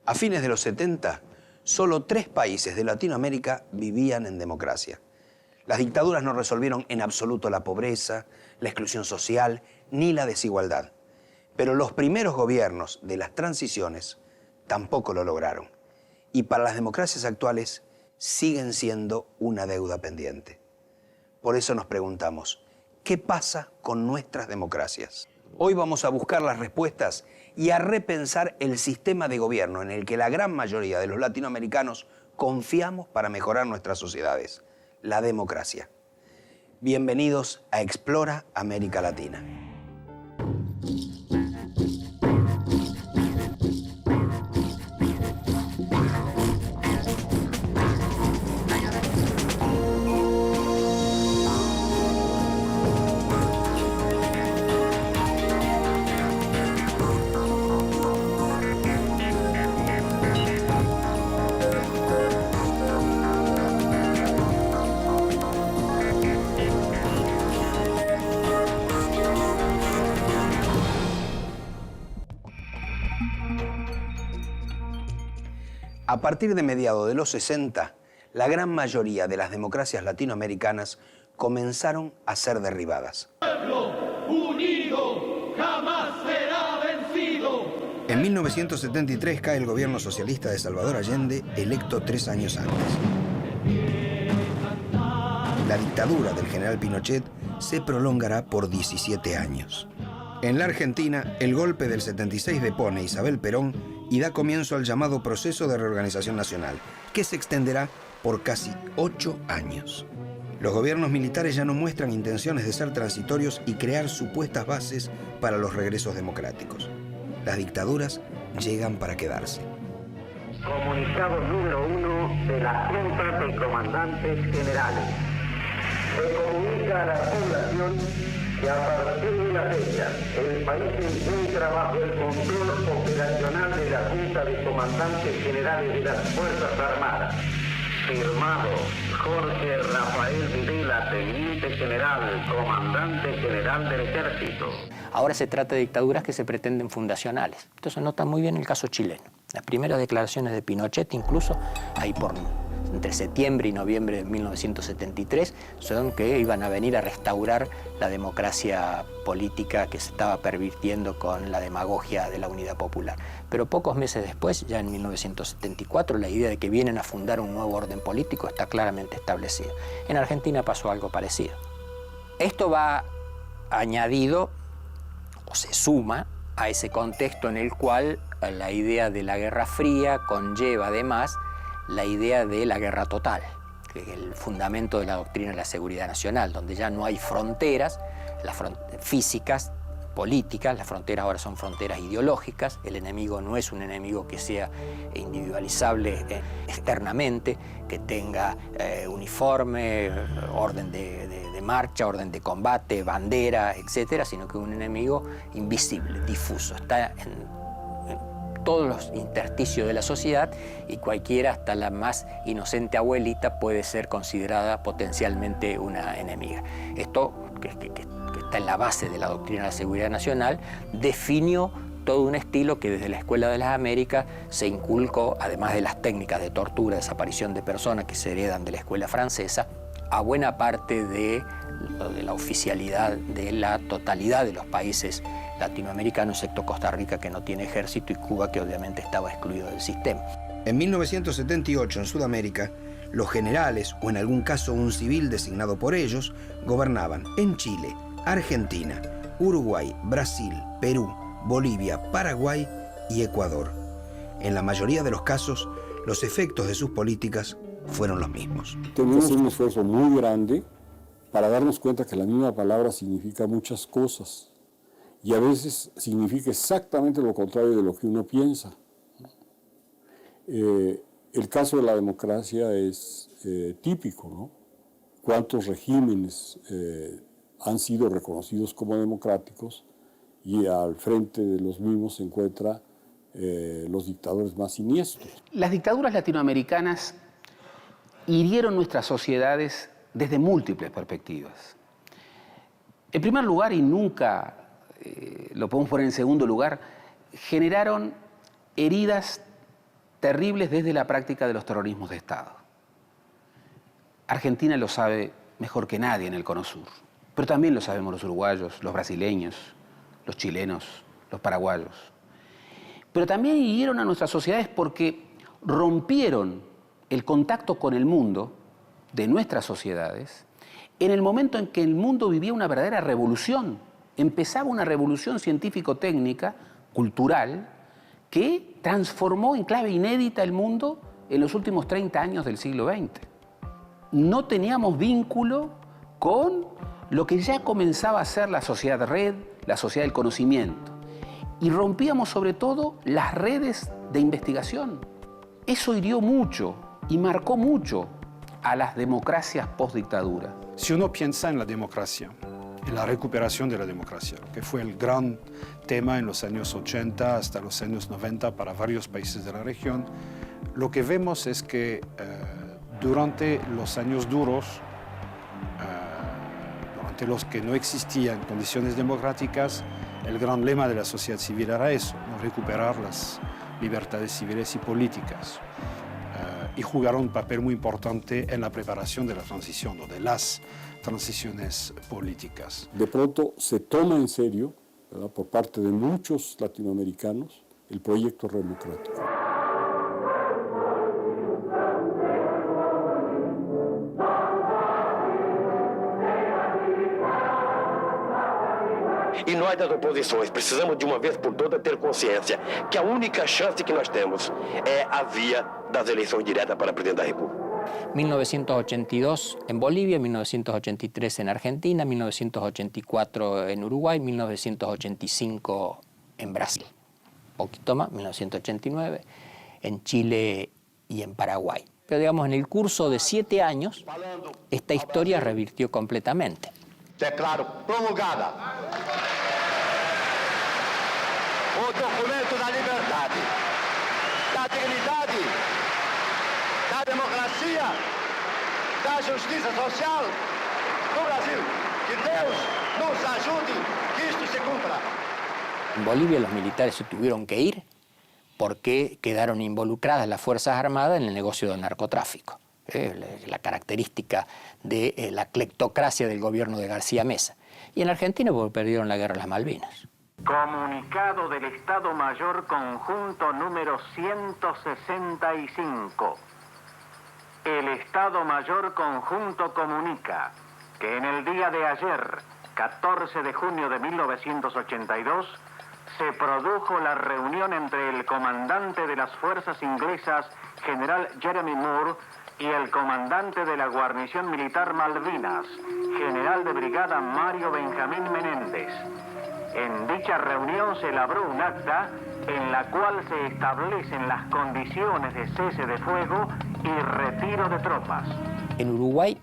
A fines de los 70, solo 3 países de Latinoamérica vivían en democracia. Las dictaduras no resolvieron en absoluto la pobreza, la exclusión social ni la desigualdad. Pero los primeros gobiernos de las transiciones tampoco lo lograron. Y para las democracias actuales siguen siendo una deuda pendiente. Por eso nos preguntamos, ¿qué pasa con nuestras democracias? Hoy vamos a buscar las respuestas y a repensar el sistema de gobierno en el que la gran mayoría de los latinoamericanos confiamos para mejorar nuestras sociedades, la democracia. Bienvenidos a Explora América Latina. A partir de mediados de los 60, la gran mayoría de las democracias latinoamericanas comenzaron a ser derribadas. ¡Pueblo unido jamás será vencido! En 1973 cae el gobierno socialista de Salvador Allende, electo 3 años antes. La dictadura del general Pinochet se prolongará por 17 años. En la Argentina, el golpe del 76 depone a Isabel Perón y da comienzo al llamado proceso de reorganización nacional, que se extenderá por casi 8 años. Los gobiernos militares ya no muestran intenciones de ser transitorios y crear supuestas bases para los regresos democráticos. Las dictaduras llegan para quedarse. Comunicado número 1 de la Junta de Comandantes Generales. Se comunica a la población que a partir de la fecha el país se encuentra bajo el control operacional de la Junta de Comandantes Generales de las Fuerzas Armadas. Firmado Jorge Rafael Videla, Teniente General, Comandante General del Ejército. Ahora se trata de dictaduras que se pretenden fundacionales. Esto se nota muy bien en el caso chileno. Las primeras declaraciones de Pinochet, incluso ahí por entre septiembre y noviembre de 1973, son que iban a venir a restaurar la democracia política que se estaba pervirtiendo con la demagogia de la Unidad Popular. Pero pocos meses después, ya en 1974, la idea de que vienen a fundar un nuevo orden político está claramente establecida. En Argentina pasó algo parecido. Esto va añadido o se suma a ese contexto en el cual la idea de la Guerra Fría conlleva además la idea de la guerra total, que es el fundamento de la doctrina de la seguridad nacional, donde ya no hay fronteras, físicas, políticas, las fronteras ahora son fronteras ideológicas, el enemigo no es un enemigo que sea individualizable externamente, que tenga uniforme, orden de marcha, orden de combate, bandera, etcétera, sino que es un enemigo invisible, difuso, está en todos los intersticios de la sociedad y cualquiera, hasta la más inocente abuelita, puede ser considerada potencialmente una enemiga. Esto, que está en la base de la doctrina de la seguridad nacional, definió todo un estilo que desde la Escuela de las Américas se inculcó, además de las técnicas de tortura, desaparición de personas que se heredan de la escuela francesa, a buena parte de la oficialidad de la totalidad de los países latinoamericanos, excepto Costa Rica, que no tiene ejército, y Cuba, que obviamente estaba excluido del sistema. En 1978, en Sudamérica, los generales, o en algún caso un civil designado por ellos, gobernaban en Chile, Argentina, Uruguay, Brasil, Perú, Bolivia, Paraguay y Ecuador. En la mayoría de los casos, los efectos de sus políticas fueron los mismos. Tenemos que hacer un esfuerzo muy grande para darnos cuenta que la misma palabra significa muchas cosas y a veces significa exactamente lo contrario de lo que uno piensa. El caso de la democracia es típico, ¿no? ¿Cuántos regímenes han sido reconocidos como democráticos y al frente de los mismos se encuentran los dictadores más siniestros? Las dictaduras latinoamericanas hirieron nuestras sociedades desde múltiples perspectivas. En primer lugar, y nunca lo podemos poner en segundo lugar, generaron heridas terribles desde la práctica de los terrorismos de Estado. Argentina lo sabe mejor que nadie en el Cono Sur, pero también lo sabemos los uruguayos, los brasileños, los chilenos, los paraguayos. Pero también hirieron a nuestras sociedades porque rompieron el contacto con el mundo de nuestras sociedades en el momento en que el mundo vivía una verdadera revolución. Empezaba una revolución científico-técnica, cultural, que transformó en clave inédita el mundo en los últimos 30 años del siglo XX. No teníamos vínculo con lo que ya comenzaba a ser la sociedad red, la sociedad del conocimiento. Y rompíamos sobre todo las redes de investigación. Eso hirió mucho y marcó mucho a las democracias post-dictadura. Si uno piensa en la democracia, en la recuperación de la democracia, que fue el gran tema en los años 80 hasta los años 90 para varios países de la región, lo que vemos es que durante los años duros, durante los que no existían condiciones democráticas, el gran lema de la sociedad civil era eso, ¿no? Recuperar las libertades civiles y políticas. Y jugaron un papel muy importante en la preparación de la transición o de las transiciones políticas. De pronto se toma en serio, ¿verdad?, por parte de muchos latinoamericanos el proyecto democrático. E nós das oposições precisamos de uma vez por todas ter consciência que a única chance que nós temos é a via das eleições diretas para presidente da República. 1982 en Bolivia, 1983 en Argentina, 1984 en Uruguay, 1985 en Brasil. Poquito más, 1989 en Chile y en Paraguay. Pero digamos, en el curso de 7 años, esta historia revirtió completamente. Declaro promulgada o documento da liberdade, da dignidade, da democracia, da justiça social do Brasil. Que Deus nos ajude que isto se cumpra. En Bolivia los militares se tuvieron que ir porque quedaron involucradas las Fuerzas Armadas en el negocio del narcotráfico. La característica de la cleptocracia del gobierno de García Mesa. Y en Argentina porque perdieron la guerra de las Malvinas. Comunicado del Estado Mayor Conjunto número 165. El Estado Mayor Conjunto comunica que en el día de ayer, 14 de junio de 1982, se produjo la reunión entre el comandante de las fuerzas inglesas, general Jeremy Moore, y el comandante de la guarnición militar Malvinas, general de brigada Mario Benjamín Menéndez. En dicha reunión se elaboró un acta en la cual se establecen las condiciones de cese de fuego y retiro de tropas. En Uruguay,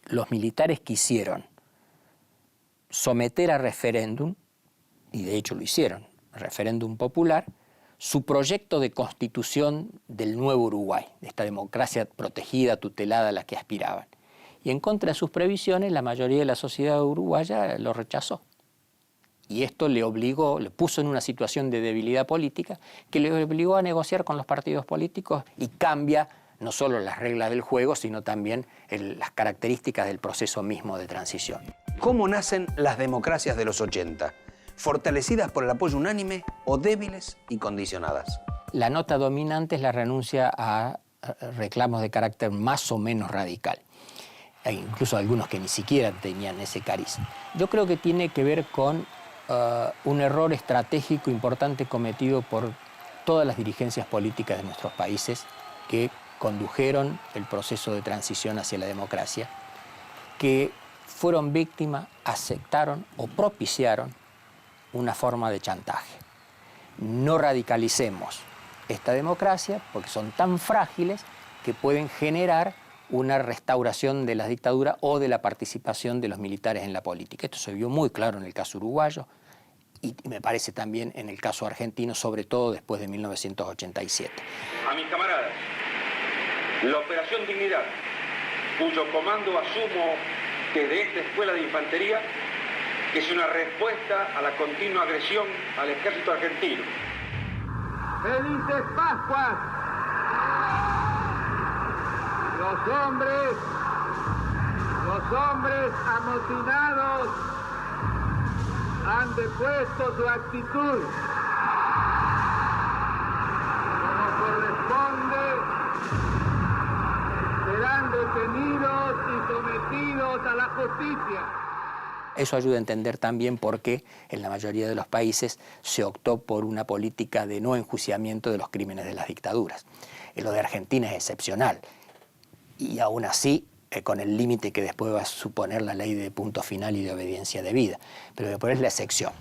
los militares quisieron someter a referéndum, y de hecho lo hicieron, referéndum popular, su proyecto de constitución del nuevo Uruguay, de esta democracia protegida, tutelada a la que aspiraban. Y en contra de sus previsiones, la mayoría de la sociedad uruguaya lo rechazó. Y esto le puso en una situación de debilidad política que le obligó a negociar con los partidos políticos y cambia no solo las reglas del juego, sino también las características del proceso mismo de transición. ¿Cómo nacen las democracias de los 80? ¿Fortalecidas por el apoyo unánime o débiles y condicionadas? La nota dominante es la renuncia a reclamos de carácter más o menos radical. Hay incluso algunos que ni siquiera tenían ese cariz. Yo creo que tiene que ver con un error estratégico importante cometido por todas las dirigencias políticas de nuestros países que condujeron el proceso de transición hacia la democracia, que fueron víctimas, aceptaron o propiciaron una forma de chantaje. No radicalicemos esta democracia porque son tan frágiles que pueden generar una restauración de la dictadura o de la participación de los militares en la política. Esto se vio muy claro en el caso uruguayo y me parece también en el caso argentino, sobre todo después de 1987. A mis camaradas, la Operación Dignidad, cuyo comando asumo desde esta escuela de infantería, que es una respuesta a la continua agresión al ejército argentino. ¡Felices Pascuas! Los hombres amotinados han depuesto su actitud. Como corresponde, serán detenidos y sometidos a la justicia. Eso ayuda a entender también por qué en la mayoría de los países se optó por una política de no enjuiciamiento de los crímenes de las dictaduras. Lo de Argentina es excepcional y aún así con el límite que después va a suponer la ley de punto final y de obediencia debida, pero después es la excepción.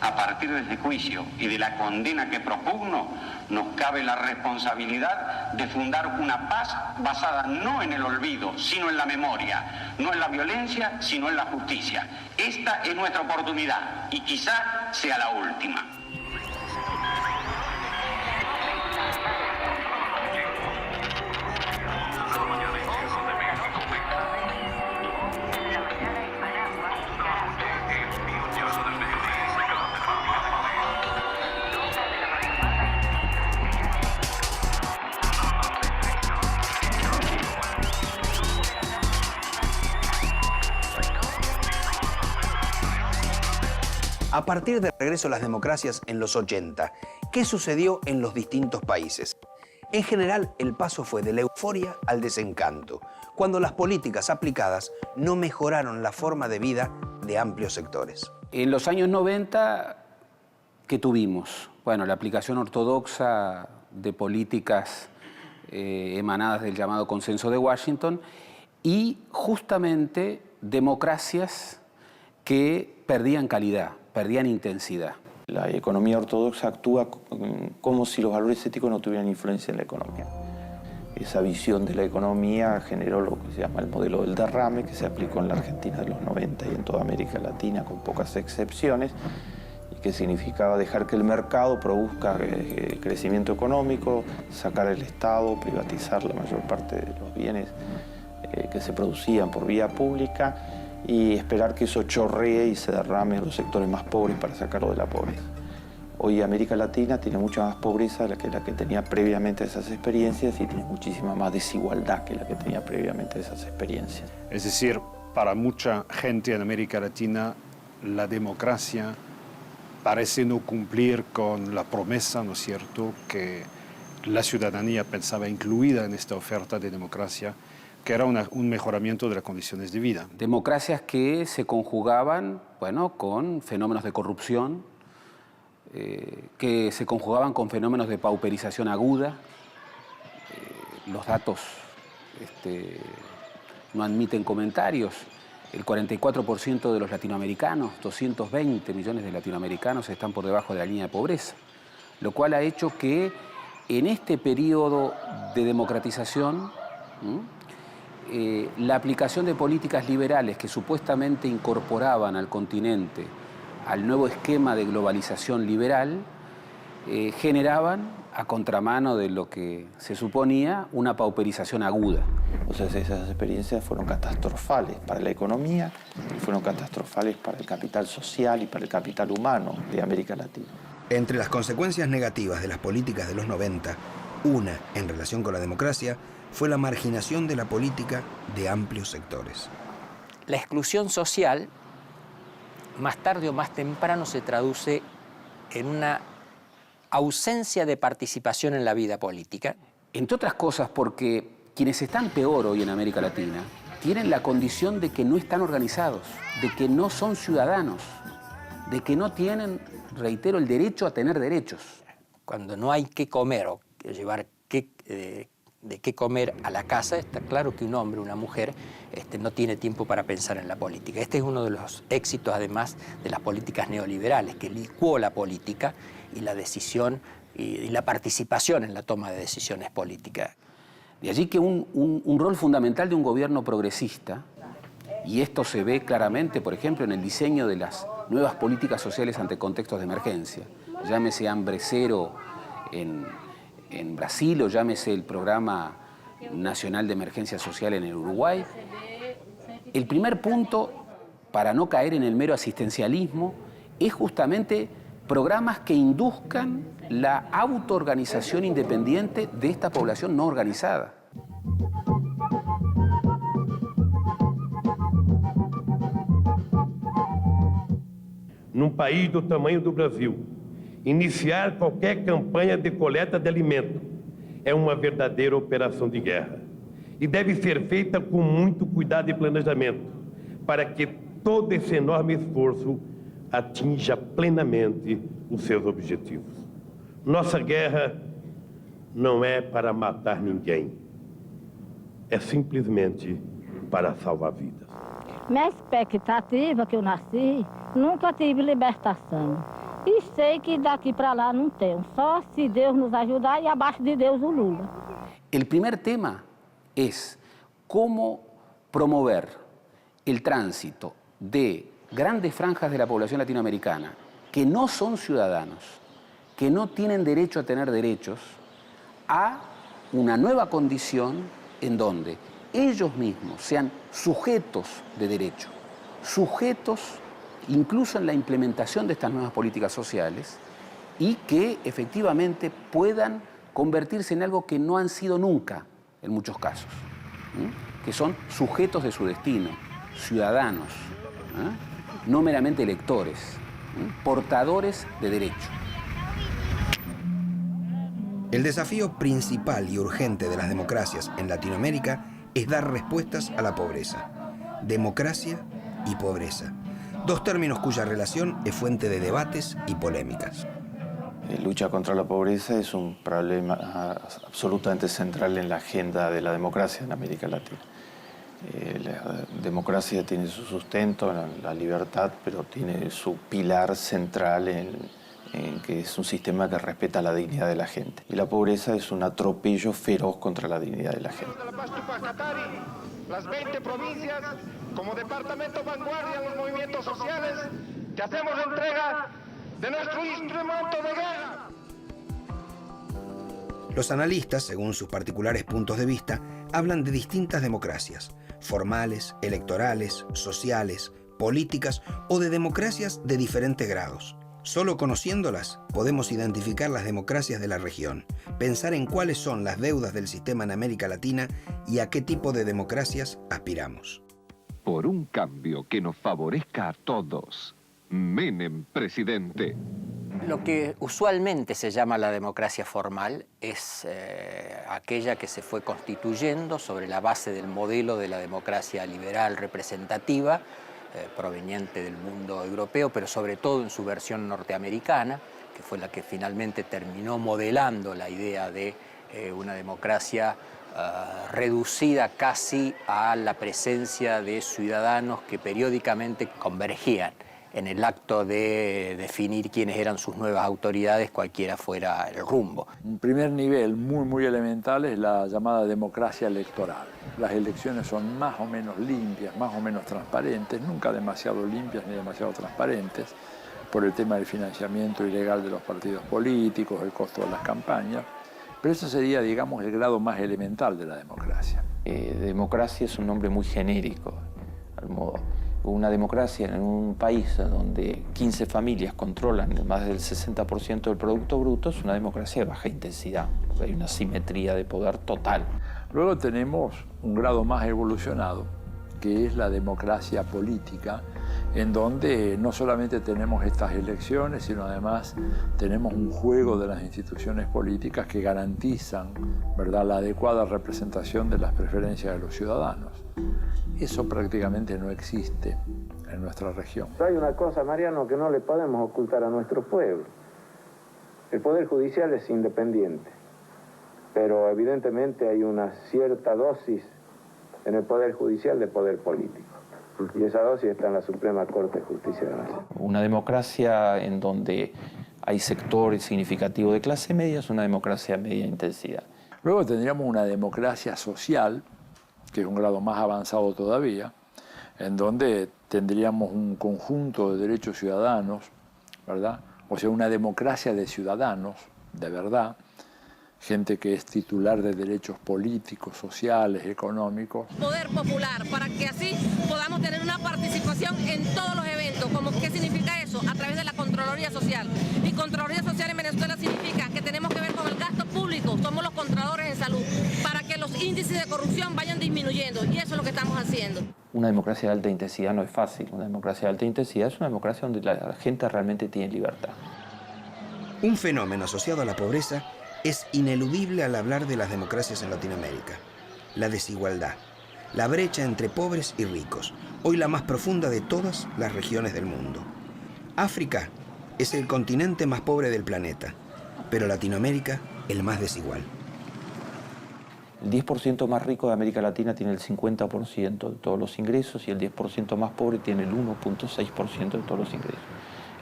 A partir de este juicio y de la condena que propugno, nos cabe la responsabilidad de fundar una paz basada no en el olvido, sino en la memoria, no en la violencia, sino en la justicia. Esta es nuestra oportunidad y quizá sea la última. A partir del regreso a las democracias en los 80, ¿qué sucedió en los distintos países? En general, el paso fue de la euforia al desencanto, cuando las políticas aplicadas no mejoraron la forma de vida de amplios sectores. En los años 90, ¿qué tuvimos? Bueno, la aplicación ortodoxa de políticas emanadas del llamado Consenso de Washington y justamente democracias que perdían calidad, perdían intensidad. La economía ortodoxa actúa como si los valores éticos no tuvieran influencia en la economía. Esa visión de la economía generó lo que se llama el modelo del derrame, que se aplicó en la Argentina de los 90 y en toda América Latina, con pocas excepciones, y que significaba dejar que el mercado produzca crecimiento económico, sacar el Estado, privatizar la mayor parte de los bienes que se producían por vía pública, y esperar que eso chorree y se derrame en los sectores más pobres para sacarlo de la pobreza. Hoy América Latina tiene mucha más pobreza que la que tenía previamente esas experiencias y tiene muchísima más desigualdad que la que tenía previamente esas experiencias. Es decir, para mucha gente en América Latina, la democracia parece no cumplir con la promesa, ¿no es cierto?, que la ciudadanía pensaba incluida en esta oferta de democracia, que era un mejoramiento de las condiciones de vida. Democracias que se conjugaban, bueno, con fenómenos de corrupción, que se conjugaban con fenómenos de pauperización aguda. Los datos no admiten comentarios. El 44% de los latinoamericanos, 220 millones de latinoamericanos, están por debajo de la línea de pobreza, lo cual ha hecho que en este periodo de democratización, la aplicación de políticas liberales que supuestamente incorporaban al continente al nuevo esquema de globalización liberal, generaban, a contramano de lo que se suponía, una pauperización aguda. O sea, esas experiencias fueron catastrofales para la economía y fueron catastrofales para el capital social y para el capital humano de América Latina. Entre las consecuencias negativas de las políticas de los 90, una en relación con la democracia, fue la marginación de la política de amplios sectores. La exclusión social, más tarde o más temprano, se traduce en una ausencia de participación en la vida política. Entre otras cosas porque quienes están peor hoy en América Latina tienen la condición de que no están organizados, de que no son ciudadanos, de que no tienen, reitero, el derecho a tener derechos. Cuando no hay que comer o llevar de qué comer a la casa, está claro que un hombre, una mujer, no tiene tiempo para pensar en la política. Este es uno de los éxitos, además, de las políticas neoliberales, que licuó la política y la decisión y la participación en la toma de decisiones políticas. De allí que un rol fundamental de un gobierno progresista, y esto se ve claramente, por ejemplo, en el diseño de las nuevas políticas sociales ante contextos de emergencia, llámese Hambre Cero en Brasil o llámese el Programa Nacional de Emergencia Social en el Uruguay. El primer punto, para no caer en el mero asistencialismo, es justamente programas que induzcan la autoorganización independiente de esta población no organizada. num país do tamanho do Brasil, iniciar qualquer campanha de coleta de alimento é uma verdadeira operação de guerra e deve ser feita com muito cuidado e planejamento para que todo esse enorme esforço atinja plenamente os seus objetivos. Nossa guerra não é para matar ninguém, é simplesmente para salvar vidas. Minha expectativa que eu nasci, nunca tive libertação. E sei que daqui para lá não tenho, só se Deus nos ajudar y abaixo de Deus o Lula. El primer tema es cómo promover el tránsito de grandes franjas de la población latinoamericana que no son ciudadanos, que no tienen derecho a tener derechos, a una nueva condición en donde ellos mismos sean sujetos de derecho, sujetos incluso en la implementación de estas nuevas políticas sociales y que efectivamente puedan convertirse en algo que no han sido nunca en muchos casos, que son sujetos de su destino, ciudadanos, no meramente electores, portadores de derecho. El desafío principal y urgente de las democracias en Latinoamérica es dar respuestas a la pobreza. Democracia y pobreza. Dos términos cuya relación es fuente de debates y polémicas. Lucha contra la pobreza es un problema absolutamente central en la agenda de la democracia en América Latina. La democracia tiene su sustento en la libertad, pero tiene su pilar central en que es un sistema que respeta la dignidad de la gente. Y la pobreza es un atropello feroz contra la dignidad de la gente. Las 20 provincias, como departamento vanguardia en los movimientos sociales, que hacemos entrega de nuestro instrumento de guerra. Los analistas, según sus particulares puntos de vista, hablan de distintas democracias, formales, electorales, sociales, políticas o de democracias de diferentes grados. Solo conociéndolas podemos identificar las democracias de la región, pensar en cuáles son las deudas del sistema en América Latina y a qué tipo de democracias aspiramos. Por un cambio que nos favorezca a todos. Menem, presidente. Lo que usualmente se llama la democracia formal es aquella que se fue constituyendo sobre la base del modelo de la democracia liberal representativa, proveniente del mundo europeo, pero sobre todo en su versión norteamericana, que fue la que finalmente terminó modelando la idea de una democracia reducida casi a la presencia de ciudadanos que periódicamente convergían en el acto de definir quiénes eran sus nuevas autoridades, cualquiera fuera el rumbo. Un primer nivel muy elemental es la llamada democracia electoral. Las elecciones son más o menos limpias, más o menos transparentes, nunca demasiado limpias ni demasiado transparentes, por el tema del financiamiento ilegal de los partidos políticos, el costo de las campañas, pero eso sería, digamos, el grado más elemental de la democracia. Democracia es un nombre muy genérico, al modo. Una democracia en un país donde 15 familias controlan más del 60% del Producto Bruto es una democracia de baja intensidad, porque hay una simetría de poder total. Luego tenemos un grado más evolucionado, que es la democracia política, en donde no solamente tenemos estas elecciones, sino además tenemos un juego de las instituciones políticas que garantizan, ¿verdad?, la adecuada representación de las preferencias de los ciudadanos. Eso prácticamente no existe en nuestra región. Hay una cosa, Mariano, que no le podemos ocultar a nuestro pueblo. El Poder Judicial es independiente, pero evidentemente hay una cierta dosis en el Poder Judicial de poder político. Y esa dosis está en la Suprema Corte de Justicia de la Nación. Una democracia en donde hay sectores significativos de clase media es una democracia de media intensidad. Luego tendríamos una democracia social, que es un grado más avanzado todavía, en donde tendríamos un conjunto de derechos ciudadanos, ¿verdad? O sea, una democracia de ciudadanos, de verdad, gente que es titular de derechos políticos, sociales, económicos. Poder popular, para que así podamos tener una participación en todos los eventos. ¿Qué significa eso? A través de la Contraloría Social. Y Contraloría Social en Venezuela significa que tenemos que ver con el gasto público, somos los controladores en salud, para que los índices de corrupción vayan disminuyendo. Y eso es lo que estamos haciendo. Una democracia de alta intensidad no es fácil. Una democracia de alta intensidad es una democracia donde la gente realmente tiene libertad. Un fenómeno asociado a la pobreza es ineludible al hablar de las democracias en Latinoamérica: la desigualdad, la brecha entre pobres y ricos, hoy la más profunda de todas las regiones del mundo. África es el continente más pobre del planeta, pero Latinoamérica el más desigual. El 10% más rico de América Latina tiene el 50% de todos los ingresos y el 10% más pobre tiene el 1.6% de todos los ingresos.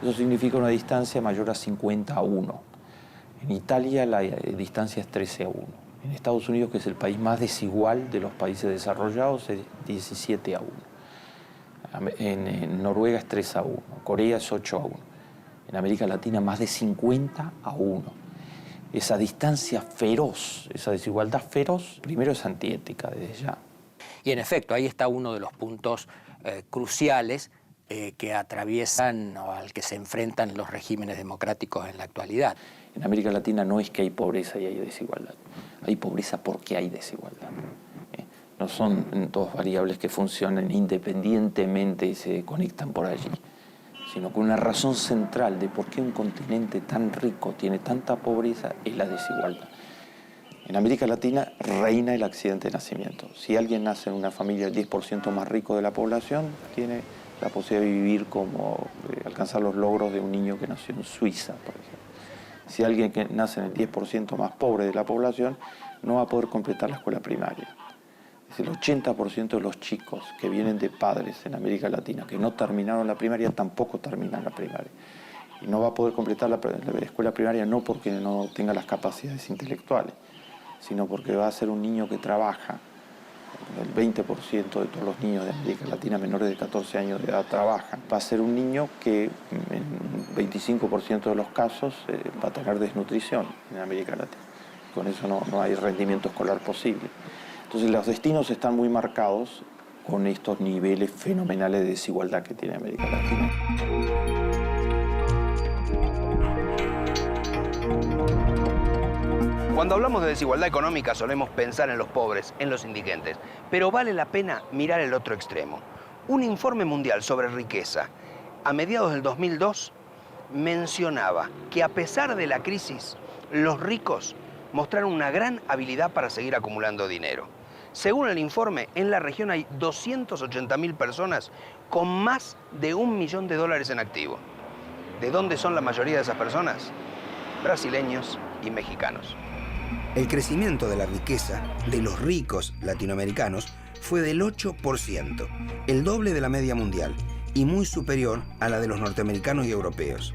Eso significa una distancia mayor a 50-1. En Italia la distancia es 13-1. En Estados Unidos, que es el país más desigual de los países desarrollados, es 17-1. En Noruega es 3-1. Corea es 8-1. En América Latina más de 50-1. Esa distancia feroz, esa desigualdad feroz, primero es antiética desde ya. Y en efecto, ahí está uno de los puntos cruciales que atraviesan o al que se enfrentan los regímenes democráticos en la actualidad. En América Latina no es que hay pobreza y hay desigualdad. Hay pobreza porque hay desigualdad. No son dos variables que funcionan independientemente y se conectan por allí, sino que una razón central de por qué un continente tan rico tiene tanta pobreza es la desigualdad. En América Latina reina el accidente de nacimiento. Si alguien nace en una familia del 10% más rico de la población, tiene la posibilidad de vivir como alcanzar los logros de un niño que nació en Suiza, por ejemplo. Si alguien que nace en el 10% más pobre de la población, no va a poder completar la escuela primaria. Es el 80% de los chicos que vienen de padres en América Latina que no terminaron la primaria, tampoco terminan la primaria. Y no va a poder completar la escuela primaria no porque no tenga las capacidades intelectuales, sino porque va a ser un niño que trabaja. El 20% de todos los niños de América Latina menores de 14 años de edad trabajan. Va a ser un niño que en 25% de los casos va a tener desnutrición en América Latina. Con eso no hay rendimiento escolar posible. Entonces los destinos están muy marcados con estos niveles fenomenales de desigualdad que tiene América Latina. Cuando hablamos de desigualdad económica solemos pensar en los pobres, en los indigentes, pero vale la pena mirar el otro extremo. Un informe mundial sobre riqueza a mediados del 2002 mencionaba que a pesar de la crisis, los ricos mostraron una gran habilidad para seguir acumulando dinero. Según el informe, en la región hay 280.000 personas con más de $1 millón en activo. ¿De dónde son la mayoría de esas personas? Brasileños y mexicanos. El crecimiento de la riqueza de los ricos latinoamericanos fue del 8%, el doble de la media mundial y muy superior a la de los norteamericanos y europeos.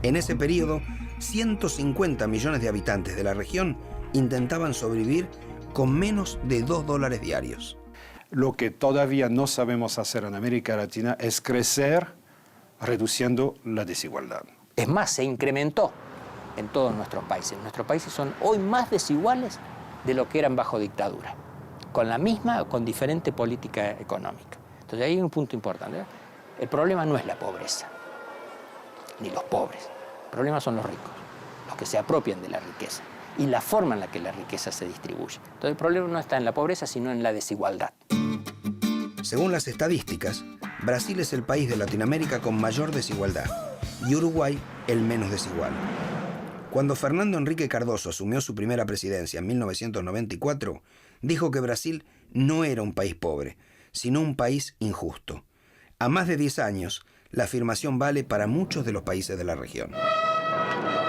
En ese periodo, 150 millones de habitantes de la región intentaban sobrevivir con menos de $2 diarios. Lo que todavía no sabemos hacer en América Latina es crecer reduciendo la desigualdad. Es más, se incrementó en todos nuestros países. Nuestros países son hoy más desiguales de lo que eran bajo dictadura, con la misma o con diferente política económica. Entonces ahí hay un punto importante, ¿verdad? El problema no es la pobreza, ni los pobres. El problema son los ricos, los que se apropian de la riqueza y la forma en la que la riqueza se distribuye. Entonces el problema no está en la pobreza, sino en la desigualdad. Según las estadísticas, Brasil es el país de Latinoamérica con mayor desigualdad y Uruguay el menos desigual. Cuando Fernando Henrique Cardoso asumió su primera presidencia en 1994, dijo que Brasil no era un país pobre, sino un país injusto. A más de 10 años, la afirmación vale para muchos de los países de la región.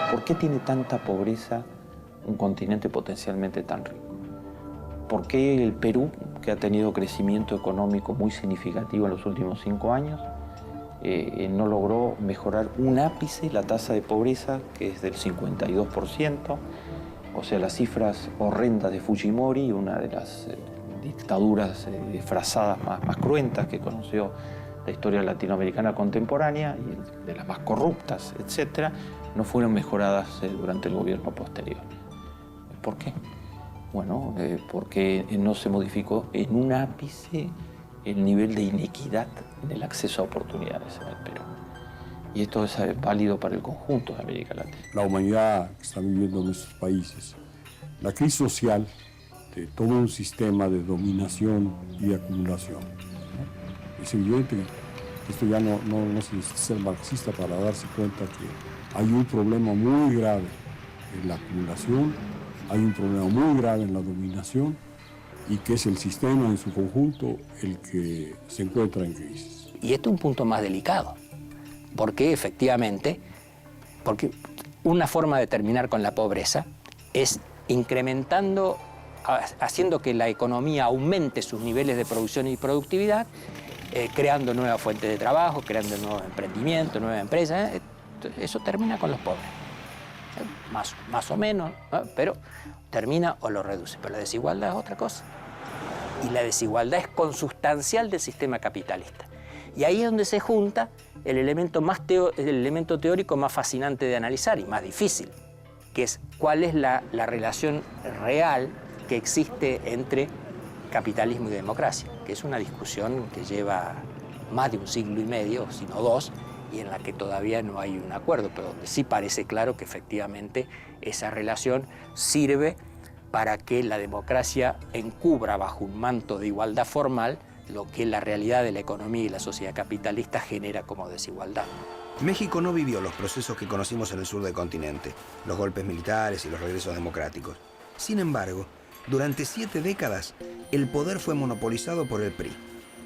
¿Por qué tiene tanta pobreza un continente potencialmente tan rico? ¿Por qué el Perú, que ha tenido crecimiento económico muy significativo en los últimos 5 años, no logró mejorar un ápice la tasa de pobreza, que es del 52%? O sea, las cifras horrendas de Fujimori, una de las dictaduras disfrazadas más cruentas que conoció la historia latinoamericana contemporánea y de las más corruptas, etcétera, no fueron mejoradas durante el gobierno posterior. ¿Por qué? Bueno, porque no se modificó en un ápice el nivel de inequidad en el acceso a oportunidades en el Perú. Y esto es válido para el conjunto de América Latina. La humanidad que está viviendo en nuestros países, la crisis social de todo un sistema de dominación y acumulación, ¿no? Es evidente que esto ya no se necesita ser marxista para darse cuenta que hay un problema muy grave en la acumulación, hay un problema muy grave en la dominación y que es el sistema en su conjunto el que se encuentra en crisis. Y esto es un punto más delicado, porque efectivamente, porque una forma de terminar con la pobreza es incrementando, haciendo que la economía aumente sus niveles de producción y productividad, creando nuevas fuentes de trabajo, creando nuevos emprendimientos, nuevas empresas. Eso termina con los pobres. Más o menos, ¿no? Pero termina o lo reduce. Pero la desigualdad es otra cosa. Y la desigualdad es consustancial del sistema capitalista. Y ahí es donde se junta el elemento teórico más fascinante de analizar y más difícil, que es cuál es la relación real que existe entre capitalismo y democracia, que es una discusión que lleva más de un siglo y medio, sino dos, y en la que todavía no hay un acuerdo, pero donde sí parece claro que efectivamente esa relación sirve para que la democracia encubra bajo un manto de igualdad formal lo que la realidad de la economía y la sociedad capitalista genera como desigualdad. México no vivió los procesos que conocimos en el sur del continente, los golpes militares y los regresos democráticos. Sin embargo, durante 7 décadas, el poder fue monopolizado por el PRI,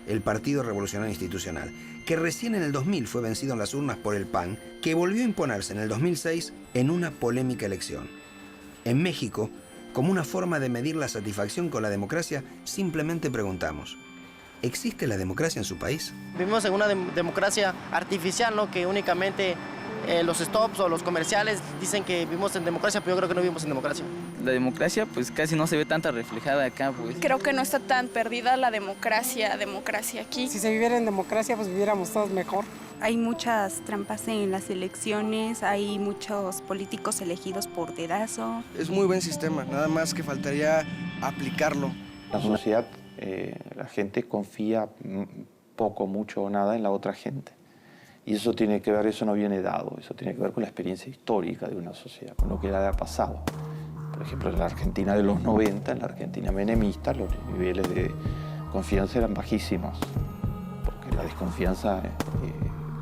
el Partido Revolucionario Institucional, que recién en el 2000 fue vencido en las urnas por el PAN, que volvió a imponerse en el 2006 en una polémica elección. En México, como una forma de medir la satisfacción con la democracia, simplemente preguntamos: ¿existe la democracia en su país? Vivimos en una democracia artificial, ¿no? Que únicamente los stops o los comerciales dicen que vivimos en democracia, pero yo creo que no vivimos en democracia. La democracia pues casi no se ve tanta reflejada acá, pues. Creo que no está tan perdida la democracia aquí. Si se viviera en democracia, pues viviéramos todos mejor. Hay muchas trampas en las elecciones, hay muchos políticos elegidos por dedazo. Es muy buen sistema, nada más que faltaría aplicarlo. La sociedad, la gente confía poco, mucho o nada en la otra gente. Y eso tiene que ver, eso no viene dado, eso tiene que ver con la experiencia histórica de una sociedad, con lo que le ha pasado. Por ejemplo, en la Argentina de los 90, en la Argentina menemista, los niveles de confianza eran bajísimos, porque la desconfianza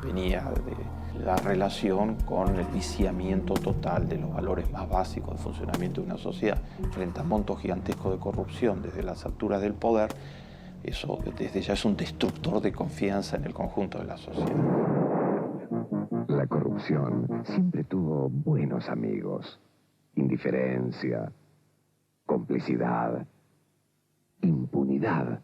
venía de la relación con el viciamiento total de los valores más básicos de funcionamiento de una sociedad. Frente a montos gigantescos de corrupción desde las alturas del poder, eso desde ya es un destructor de confianza en el conjunto de la sociedad. La corrupción siempre tuvo buenos amigos. Indiferencia, complicidad, impunidad.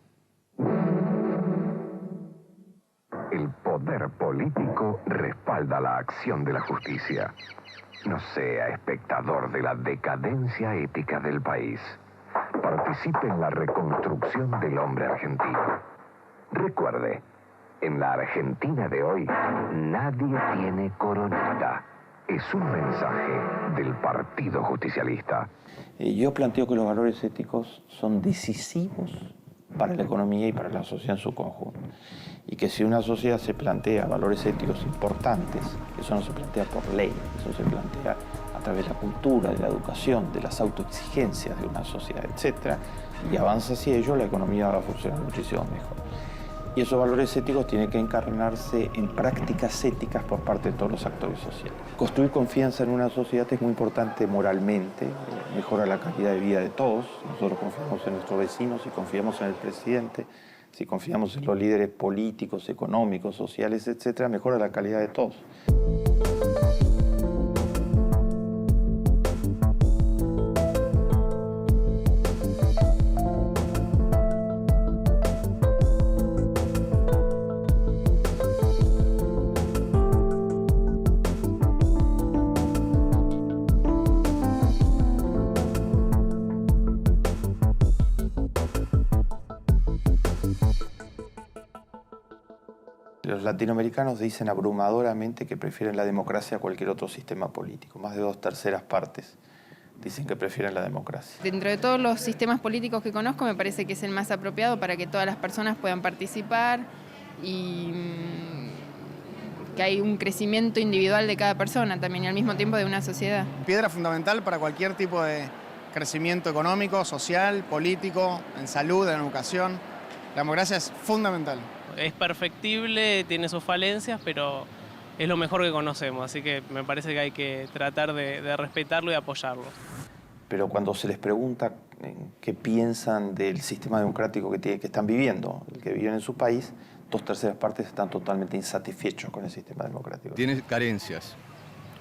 El poder político respalda la acción de la justicia. No sea espectador de la decadencia ética del país. Participe en la reconstrucción del hombre argentino. Recuerde, en la Argentina de hoy, nadie tiene coronita. Es un mensaje del Partido Justicialista. Yo planteo que los valores éticos son decisivos para la economía y para la sociedad en su conjunto. Y que si una sociedad se plantea valores éticos importantes, eso no se plantea por ley, eso se plantea a través de la cultura, de la educación, de las autoexigencias de una sociedad, etc. Y avanza hacia ello, la economía va a funcionar muchísimo mejor. Y esos valores éticos tienen que encarnarse en prácticas éticas por parte de todos los actores sociales. Construir confianza en una sociedad es muy importante moralmente, mejora la calidad de vida de todos. Nosotros confiamos en nuestros vecinos, si confiamos en el presidente, si confiamos en los líderes políticos, económicos, sociales, etc., mejora la calidad de todos. Los latinoamericanos dicen abrumadoramente que prefieren la democracia a cualquier otro sistema político. Más de 2/3 partes dicen que prefieren la democracia. Dentro de todos los sistemas políticos que conozco, me parece que es el más apropiado para que todas las personas puedan participar y que hay un crecimiento individual de cada persona también y al mismo tiempo de una sociedad. Piedra fundamental para cualquier tipo de crecimiento económico, social, político, en salud, en educación. La democracia es fundamental. Es perfectible, tiene sus falencias, pero es lo mejor que conocemos, así que me parece que hay que tratar de respetarlo y apoyarlo. Pero cuando se les pregunta qué piensan del sistema democrático que están viviendo, el que viven en su país, 2/3 partes están totalmente insatisfechos con el sistema democrático. Tiene carencias.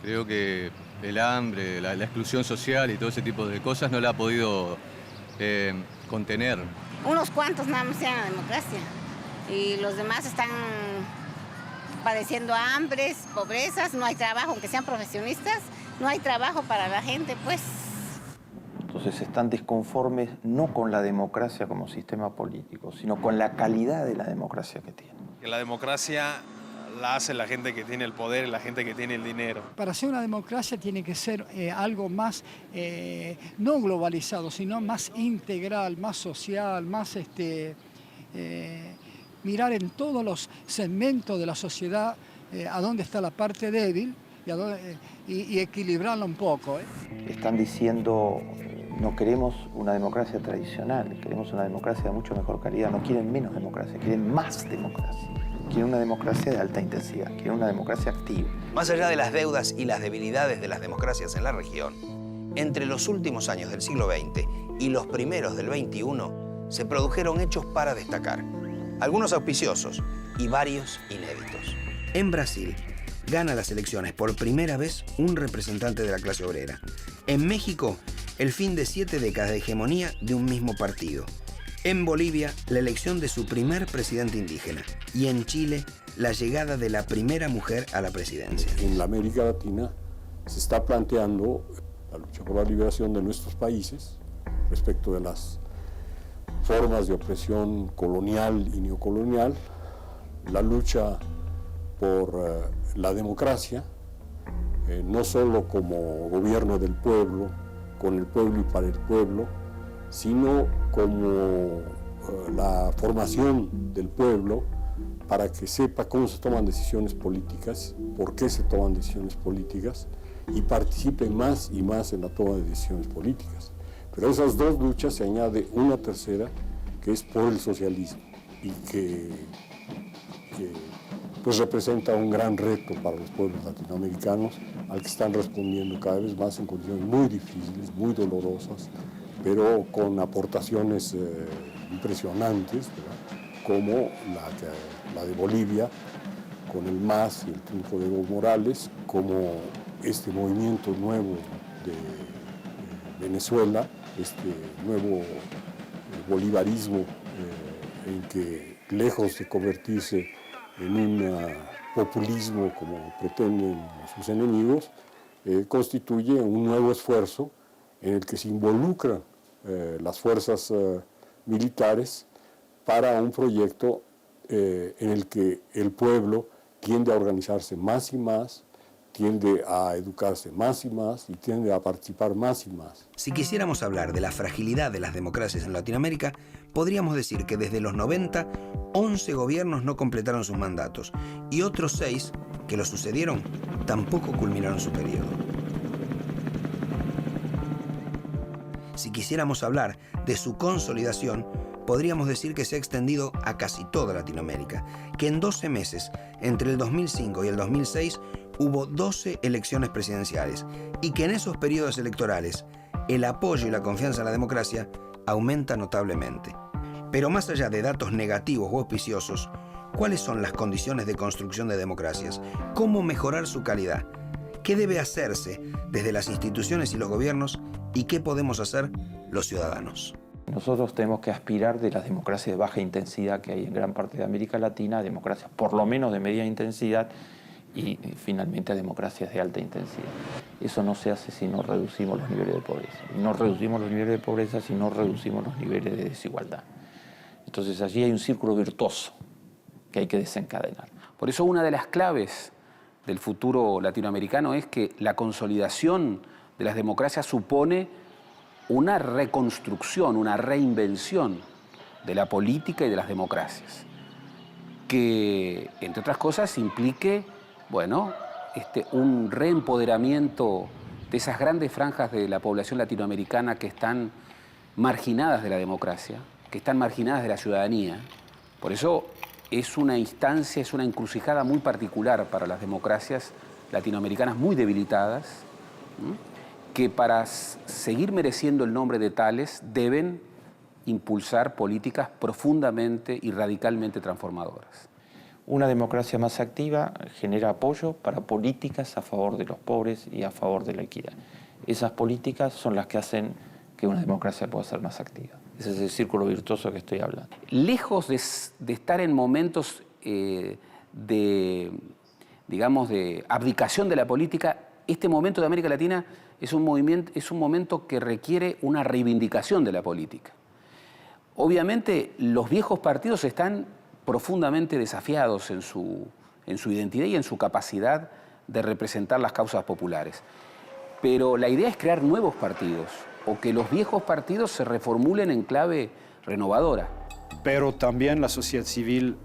Creo que el hambre, la exclusión social y todo ese tipo de cosas no la ha podido contener. Unos cuantos nada más tienen la democracia y los demás están padeciendo hambres, pobrezas, no hay trabajo, aunque sean profesionistas, no hay trabajo para la gente, pues. Entonces están desconformes no con la democracia como sistema político, sino con la calidad de la democracia que tiene. Que la democracia la hace la gente que tiene el poder y la gente que tiene el dinero. Para ser una democracia tiene que ser algo más, no globalizado, sino más integral, más social, más mirar en todos los segmentos de la sociedad a dónde está la parte débil y equilibrarla un poco. Están diciendo, no queremos una democracia tradicional, queremos una democracia de mucho mejor calidad. No quieren menos democracia, quieren más democracia. Quieren una democracia de alta intensidad, quieren una democracia activa. Más allá de las deudas y las debilidades de las democracias en la región, entre los últimos años del siglo XX y los primeros del XXI, se produjeron hechos para destacar. Algunos auspiciosos y varios inéditos. En Brasil, gana las elecciones por primera vez un representante de la clase obrera. En México, el fin de 7 décadas de hegemonía de un mismo partido. En Bolivia, la elección de su primer presidente indígena. Y en Chile, la llegada de la primera mujer a la presidencia. En la América Latina se está planteando la lucha por la liberación de nuestros países respecto de las formas de opresión colonial y neocolonial, la lucha por la democracia, no solo como gobierno del pueblo, con el pueblo y para el pueblo, sino como la formación del pueblo para que sepa cómo se toman decisiones políticas, por qué se toman decisiones políticas y participe más y más en la toma de decisiones políticas. Pero a esas dos luchas se añade una tercera, que es por el socialismo y que pues representa un gran reto para los pueblos latinoamericanos, al que están respondiendo cada vez más en condiciones muy difíciles, muy dolorosas, pero con aportaciones impresionantes, ¿verdad? Como la de Bolivia, con el MAS y el triunfo de Evo Morales, como este movimiento nuevo de Venezuela, este nuevo bolivarismo en que, lejos de convertirse en un populismo como pretenden sus enemigos, constituye un nuevo esfuerzo en el que se involucran las fuerzas militares para un proyecto en el que el pueblo tiende a organizarse más y más, tiende a educarse más y más y tiende a participar más y más. Si quisiéramos hablar de la fragilidad de las democracias en Latinoamérica, podríamos decir que desde los 90, 11 gobiernos no completaron sus mandatos y otros 6 que los sucedieron tampoco culminaron su periodo. Si quisiéramos hablar de su consolidación, podríamos decir que se ha extendido a casi toda Latinoamérica, que en 12 meses, entre el 2005 y el 2006, hubo 12 elecciones presidenciales y que en esos periodos electorales el apoyo y la confianza en la democracia aumenta notablemente. Pero más allá de datos negativos o auspiciosos, ¿cuáles son las condiciones de construcción de democracias? ¿Cómo mejorar su calidad? ¿Qué debe hacerse desde las instituciones y los gobiernos? ¿Y qué podemos hacer los ciudadanos? Nosotros tenemos que aspirar de las democracias de baja intensidad que hay en gran parte de América Latina a democracias por lo menos de media intensidad y finalmente a democracias de alta intensidad. Eso no se hace si no reducimos los niveles de pobreza. Y no reducimos los niveles de pobreza si no reducimos los niveles de desigualdad. Entonces allí hay un círculo virtuoso que hay que desencadenar. Por eso una de las claves del futuro latinoamericano es que la consolidación de las democracias supone una reconstrucción, una reinvención de la política y de las democracias, que, entre otras cosas, implique, bueno, un reempoderamiento de esas grandes franjas de la población latinoamericana que están marginadas de la democracia, que están marginadas de la ciudadanía. Por eso es una instancia, es una encrucijada muy particular para las democracias latinoamericanas muy debilitadas, que para seguir mereciendo el nombre de tales deben impulsar políticas profundamente y radicalmente transformadoras. Una democracia más activa genera apoyo para políticas a favor de los pobres y a favor de la equidad. Esas políticas son las que hacen que una democracia pueda ser más activa. Ese es el círculo virtuoso que estoy hablando. Lejos de estar en momentos de abdicación de la política, este momento de América Latina es un momento que requiere una reivindicación de la política. Obviamente, los viejos partidos están profundamente desafiados en su identidad y en su capacidad de representar las causas populares. Pero la idea es crear nuevos partidos, o que los viejos partidos se reformulen en clave renovadora. Pero también la sociedad civil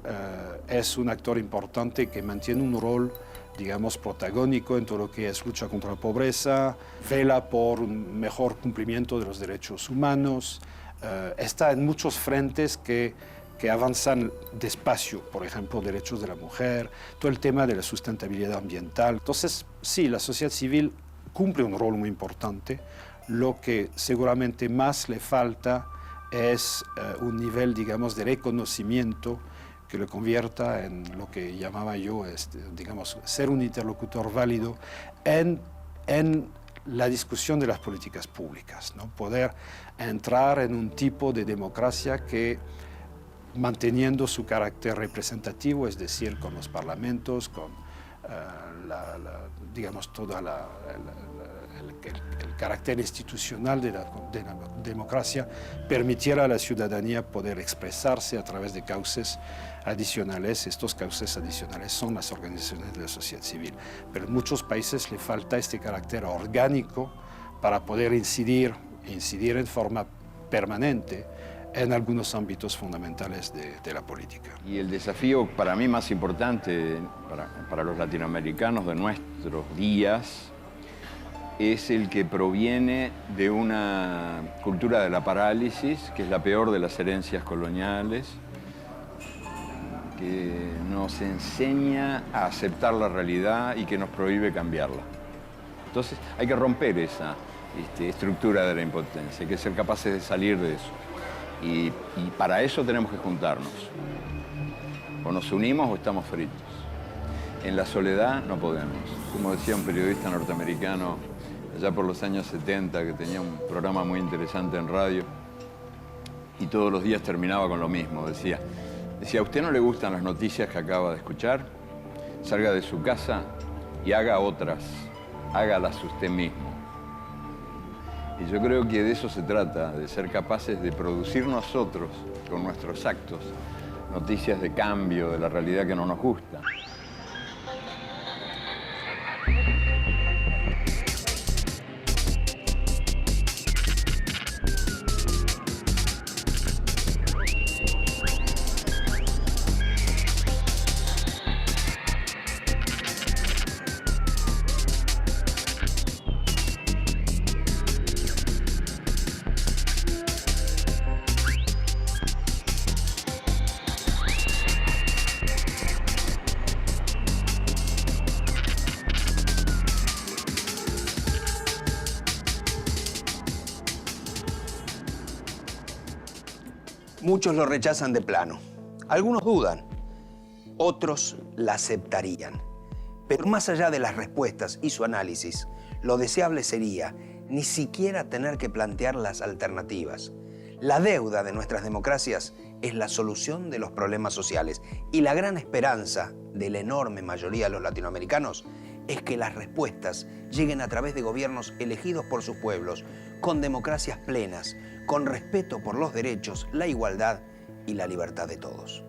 es un actor importante que mantiene un rol, digamos, protagónico en todo lo que es lucha contra la pobreza, vela por un mejor cumplimiento de los derechos humanos, está en muchos frentes que avanzan despacio, por ejemplo, derechos de la mujer, todo el tema de la sustentabilidad ambiental. Entonces, sí, la sociedad civil cumple un rol muy importante. Lo que seguramente más le falta es un nivel, digamos, de reconocimiento que lo convierta en lo que llamaba yo, digamos, ser un interlocutor válido en la discusión de las políticas públicas, ¿no? Poder entrar en un tipo de democracia que, manteniendo su carácter representativo, es decir, con los parlamentos, con digamos, todo el carácter institucional de la democracia, permitiera a la ciudadanía poder expresarse a través de cauces adicionales. Estos cauces adicionales son las organizaciones de la sociedad civil. Pero en muchos países le falta este carácter orgánico para poder incidir en forma permanente en algunos ámbitos fundamentales de la política. Y el desafío para mí más importante para los latinoamericanos de nuestros días es el que proviene de una cultura de la parálisis, que es la peor de las herencias coloniales, que nos enseña a aceptar la realidad y que nos prohíbe cambiarla. Entonces hay que romper esa estructura de la impotencia, hay que ser capaces de salir de eso. Y para eso tenemos que juntarnos. O nos unimos o estamos fritos. En la soledad no podemos. Como decía un periodista norteamericano allá por los años 70, que tenía un programa muy interesante en radio, y todos los días terminaba con lo mismo. Decía, ¿a usted no le gustan las noticias que acaba de escuchar? Salga de su casa y haga otras. Hágalas usted mismo. Y yo creo que de eso se trata, de ser capaces de producir nosotros, con nuestros actos, noticias de cambio de la realidad que no nos gusta. Muchos lo rechazan de plano. Algunos dudan, otros la aceptarían. Pero más allá de las respuestas y su análisis, lo deseable sería ni siquiera tener que plantear las alternativas. La deuda de nuestras democracias es la solución de los problemas sociales y la gran esperanza de la enorme mayoría de los latinoamericanos es que las respuestas lleguen a través de gobiernos elegidos por sus pueblos, con democracias plenas, con respeto por los derechos, la igualdad y la libertad de todos.